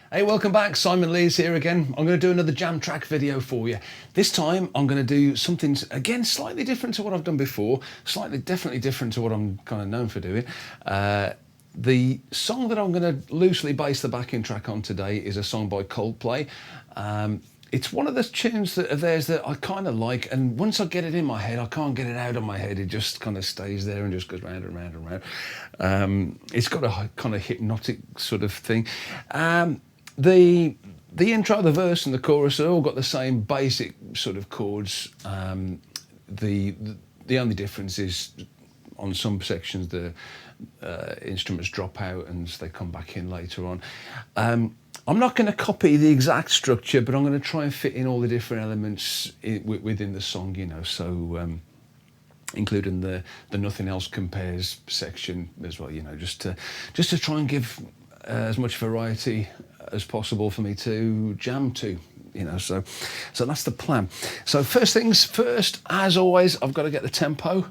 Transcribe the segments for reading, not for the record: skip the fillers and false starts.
Hey, welcome back. Simon Lees here again. I'm going to do another jam track video for you. This time I'm going to do something, again, slightly different to what I've done before, definitely different to what I'm kind of known for doing. The song that I'm going to loosely base the backing track on today is a song by Coldplay. It's one of the tunes of theirs that I kind of like, and once I get it in my head, I can't get it out of my head. It just kind of stays there and just goes round and round and round. It's got a kind of hypnotic sort of thing. The intro, the verse, and the chorus have all got the same basic sort of chords. The only difference is on some sections the instruments drop out and they come back in later on. I'm not going to copy the exact structure, but I'm going to try and fit in all the different elements within the song, you know, so including the Nothing Else Compares section as well, you know, just to try and give as much variety as possible for me to jam to, you know, so that's the plan. So first things first, as always, I've got to get the tempo.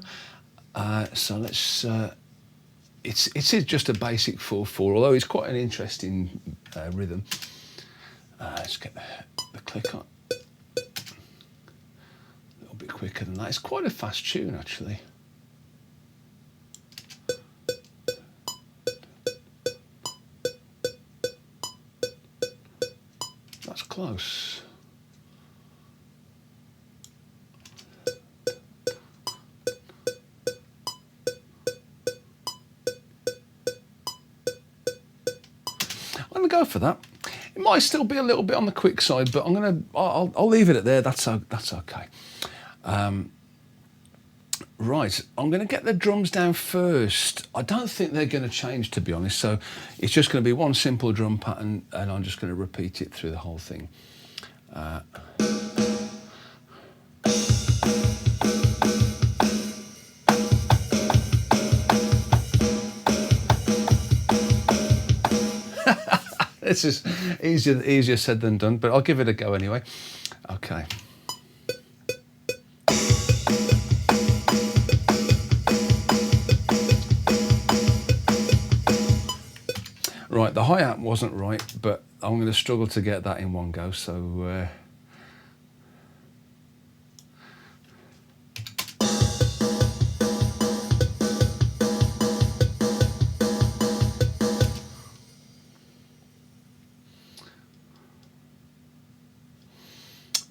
So let's it's just a basic 4/4, although it's quite an interesting rhythm. Let's get the click on a little bit quicker than that. It's quite a fast tune, actually. That's close. I'm gonna go for that. It might still be a little bit on the quick side, but I'll leave it at there. That's okay. Right, I'm going to get the drums down first. I don't think they're going to change, to be honest. So it's just going to be one simple drum pattern, and I'm just going to repeat it through the whole thing. This is easier said than done, but I'll give it a go anyway. Okay. Right, the hi-hat wasn't right, but I'm going to struggle to get that in one go, so...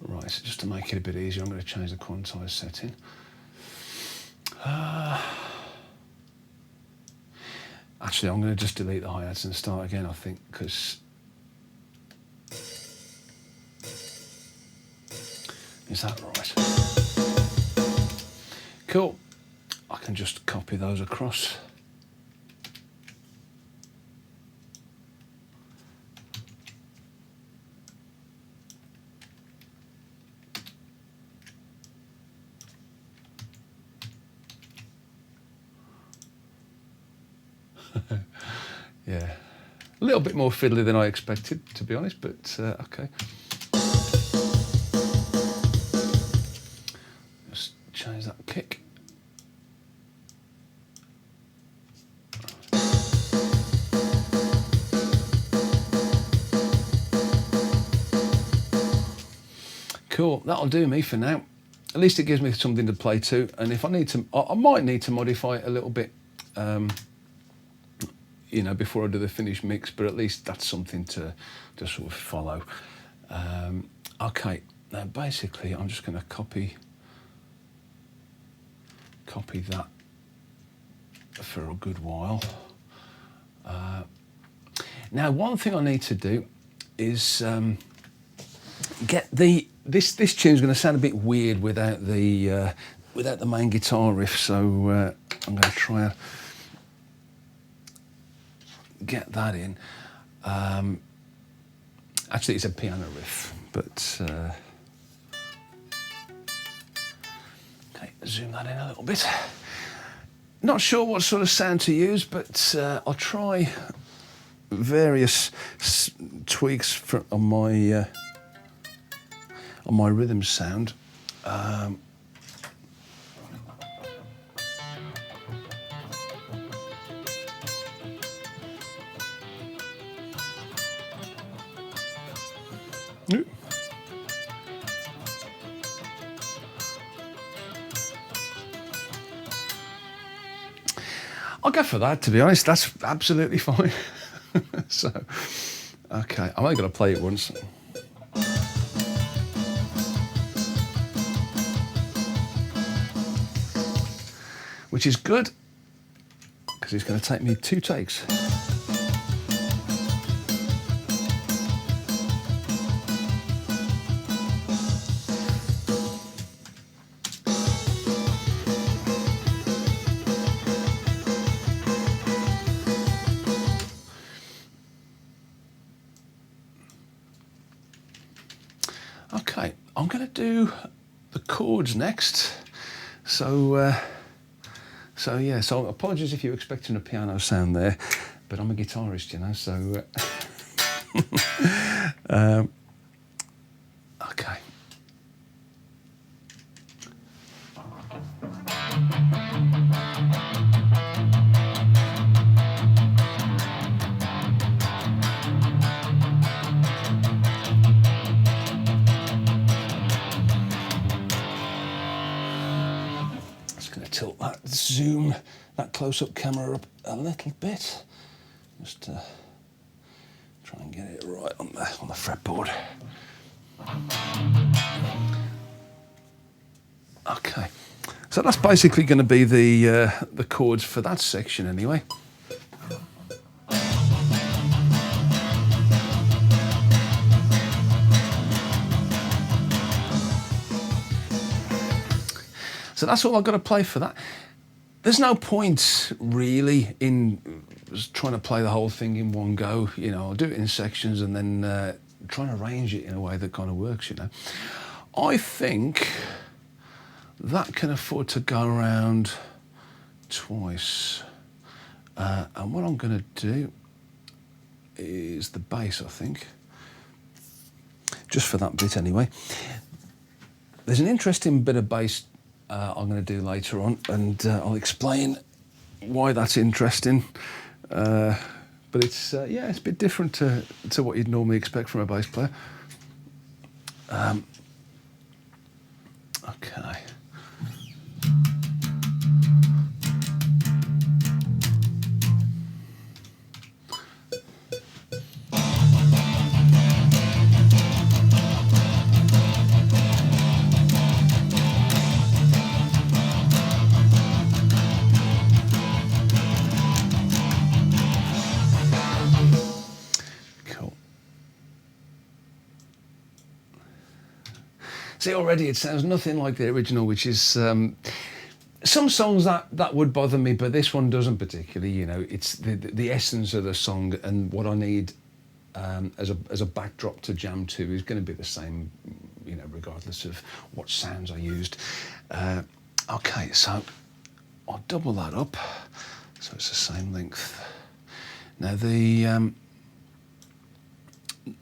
Right, so just to make it a bit easier, I'm going to change the quantize setting. Actually, I'm going to just delete the hi-hats and start again, I think, because... Is that right? Cool. I can just copy those across. Yeah, a little bit more fiddly than I expected, to be honest, but okay. Just change that kick. Cool, that'll do me for now. At least it gives me something to play to, and if I need to, I might need to modify it a little bit. You know, before I do the finished mix, but at least that's something to sort of follow. Okay, now basically I'm just going to copy that for a good while. Now, one thing I need to do is get this tune's going to sound a bit weird without the main guitar riff, so I'm going to try and get that in. Actually, it's a piano riff, but okay, zoom that in a little bit. Not sure what sort of sound to use, but I'll try various tweaks on my rhythm sound. I'll go for that, to be honest. That's absolutely fine. So, okay, I'm only going to play it once. Which is good, because it's going to take me 2 takes. Okay, I'm going to do the chords next. So apologies if you're expecting a piano sound there, but I'm a guitarist, you know, so... okay. Tilt that zoom, that close-up camera up a little bit, just to try and get it right on the fretboard. Okay, so that's basically going to be the chords for that section anyway. So that's all I've got to play for that. There's no point really in trying to play the whole thing in one go. You know, I'll do it in sections and then try and arrange it in a way that kind of works, you know. I think that can afford to go around twice. And what I'm going to do is the bass, I think. Just for that bit anyway. There's an interesting bit of bass I'm going to do later on, and I'll explain why that's interesting. But it's it's a bit different to what you'd normally expect from a bass player. Okay. See, already it sounds nothing like the original, which is some songs that would bother me, but this one doesn't particularly. You know, it's the essence of the song, and what I need as a backdrop to jam to is going to be the same, you know, regardless of what sounds I used. Okay, so I'll double that up, so it's the same length. Now the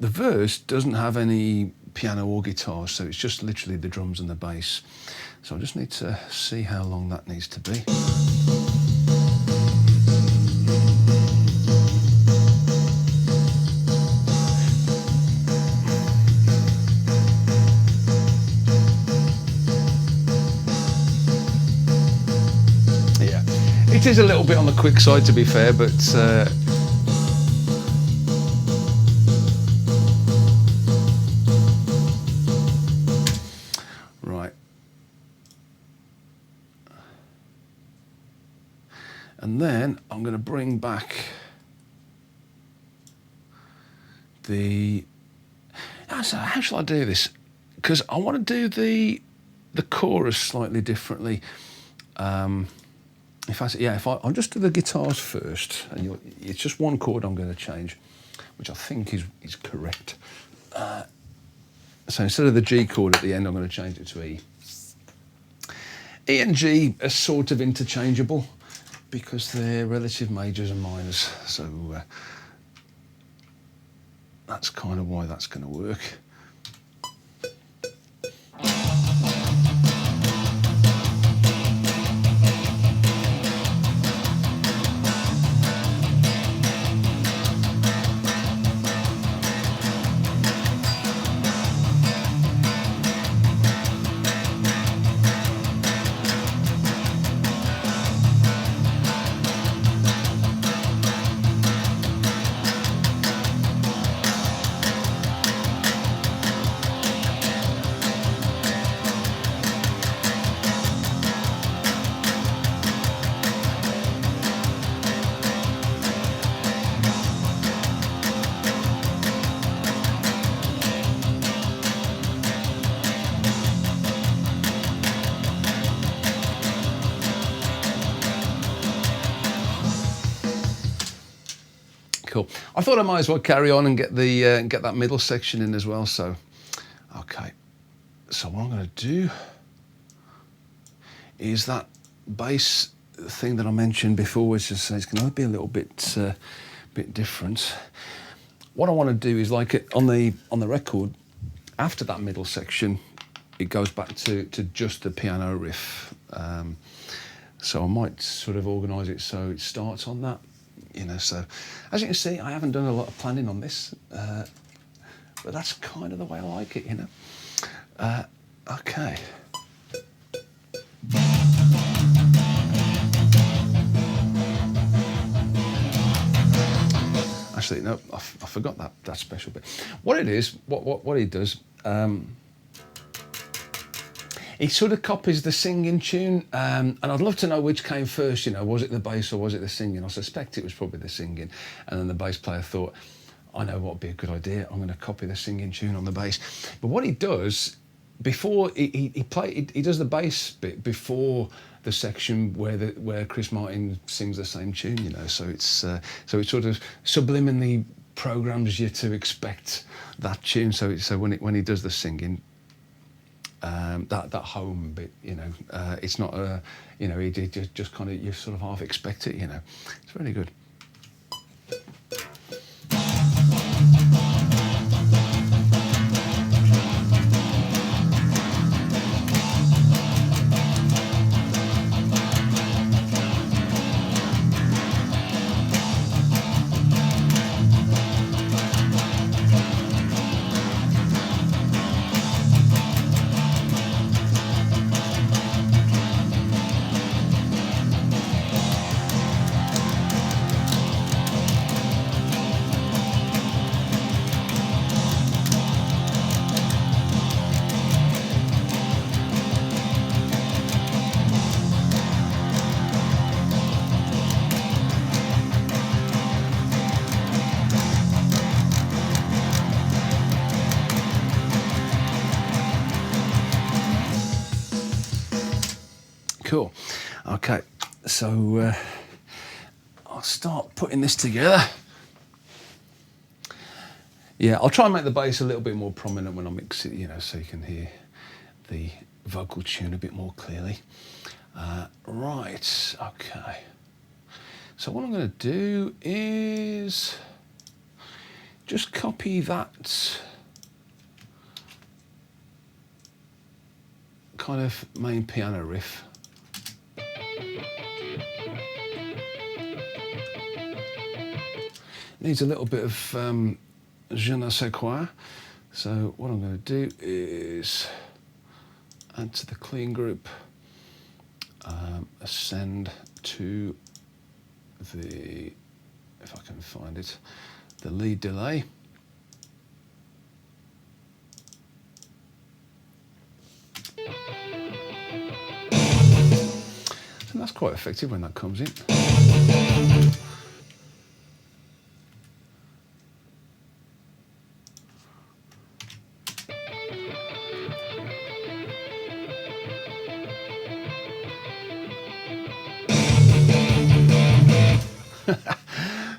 verse doesn't have any piano or guitar, so it's just literally the drums and the bass. So I just need to see how long that needs to be. Yeah, it is a little bit on the quick side, to be fair, but and then I'm going to bring back so how shall I do this? Because I want to do the chorus slightly differently. I'll just do the guitars first, and it's just one chord I'm going to change, which I think is correct. So instead of the G chord at the end, I'm going to change it to E. E and G are sort of interchangeable, because they're relative majors and minors, so that's kind of why that's going to work. Cool. I thought I might as well carry on and get the get that middle section in as well. So, okay. So what I'm going to do is that bass thing that I mentioned before, which is it's going to be a little bit different. What I want to do is, like it on the record, after that middle section, it goes back to just the piano riff. So I might sort of organise it so it starts on that. You know, so as you can see, I haven't done a lot of planning on this, but that's kind of the way I like it, you know. Okay. Actually, no, I forgot that special bit. What it is, what he does, he sort of copies the singing tune, and I'd love to know which came first, you know, was it the bass or was it the singing? I suspect it was probably the singing, and then the bass player thought, I know what would be a good idea, I'm going to copy the singing tune on the bass. But what he does, before he does the bass bit before the section where Chris Martin sings the same tune, you know, so it's sort of subliminally programs you to expect that tune. So when he does the singing, that home bit, you know, it's not a, you know, he just kind of, you sort of half expect it, you know. It's really good. Cool. Okay, so I'll start putting this together. Yeah, I'll try and make the bass a little bit more prominent when I mix it, you know, so you can hear the vocal tune a bit more clearly. Right, okay. So what I'm going to do is just copy that kind of main piano riff. Needs a little bit of je ne sais quoi. So what I'm going to do is add to the clean group, ascend to the, if I can find it, the lead delay. And that's quite effective when that comes in.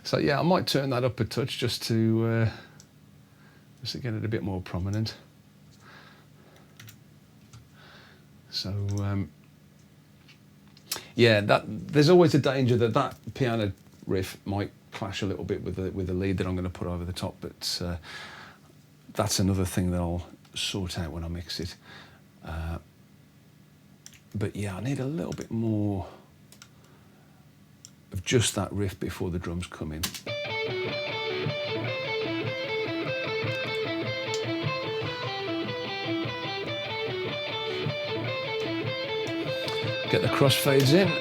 So yeah, I might turn that up a touch just to get it a bit more prominent. So yeah, there's always a danger that piano riff might clash a little bit with the lead that I'm going to put over the top, but that's another thing that I'll sort out when I mix it. But yeah, I need a little bit more of just that riff before the drums come in. Get the crossfades in.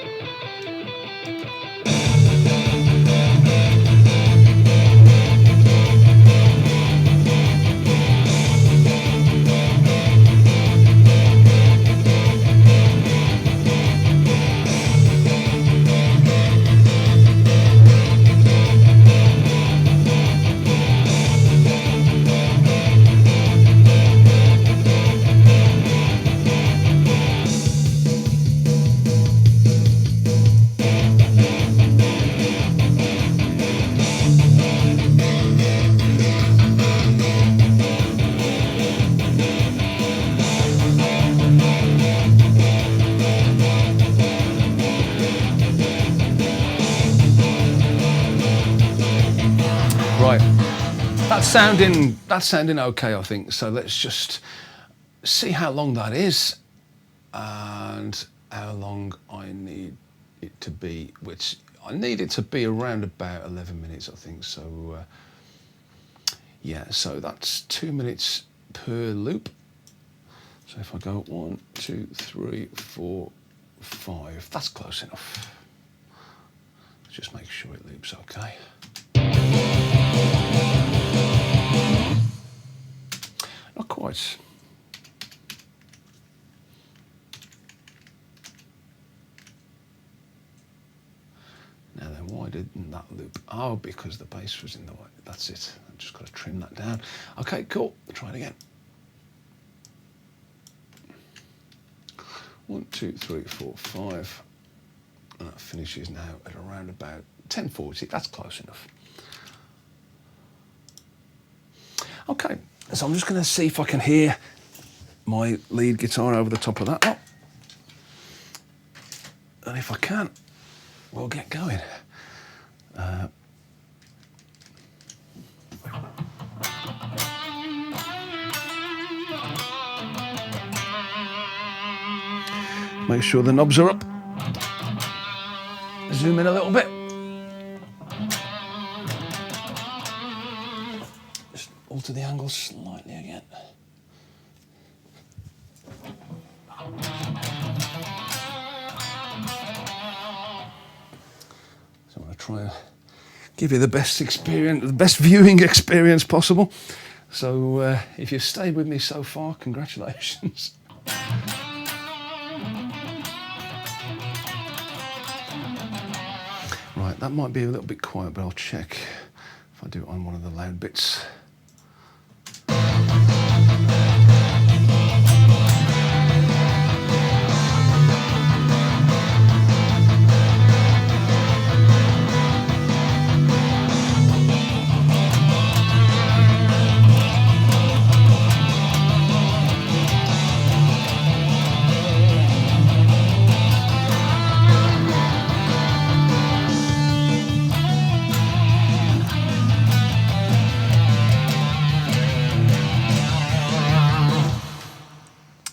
sounding okay, I think. So let's just see how long that is and how long I need it to be, which I need it to be around about 11 minutes, I think. So yeah, so that's 2 minutes per loop. So if I go 1, 2, 3, 4, 5, that's close enough. Let's just make sure it loops okay. Not quite. Now then, why didn't that loop? Oh, because the bass was in the way. That's it. I've just got to trim that down. Okay, cool. Try it again. 1, 2, 3, 4, 5. And that finishes now at around about 10:40. That's close enough. Okay, so I'm just going to see if I can hear my lead guitar over the top of that lot. And if I can, we'll get going. Make sure the knobs are up. Zoom in a little bit. Just alter the angle slightly again. So I'm going to try and give you the best experience, the best viewing experience possible. So if you've stayed with me so far, congratulations. Right, that might be a little bit quiet, but I'll check if I do it on one of the loud bits.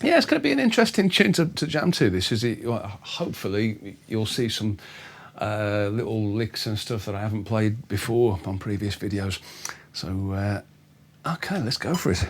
Yeah, it's going to be an interesting tune to jam to. This is it. Hopefully, you'll see some little licks and stuff that I haven't played before on previous videos. So, okay, let's go for it.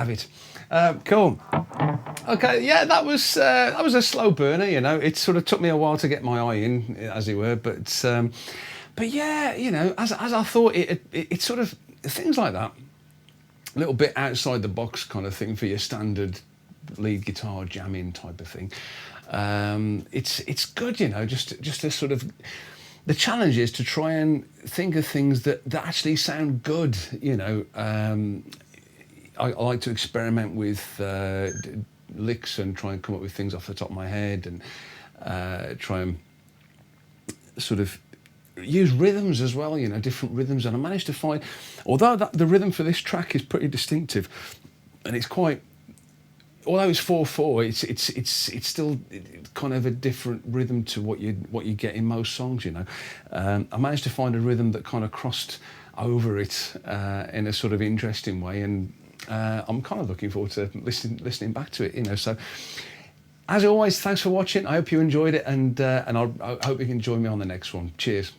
have it. Cool. Okay, yeah, that was a slow burner. You know, it sort of took me a while to get my eye in, as it were. But yeah, you know, as I thought, it sort of things like that, a little bit outside the box kind of thing for your standard lead guitar jamming type of thing. It's good, you know, just to sort of. The challenge is to try and think of things that actually sound good, you know. I like to experiment with licks and try and come up with things off the top of my head, and try and sort of use rhythms as well, you know, different rhythms. And I managed to find, although the rhythm for this track is pretty distinctive, and it's quite, although it's 4/4, it's still kind of a different rhythm to what you get in most songs, you know. I managed to find a rhythm that kind of crossed over it in a sort of interesting way, and I'm kind of looking forward to listening back to it, you know. So, as always, thanks for watching. I hope you enjoyed it, and I hope you can join me on the next one. Cheers.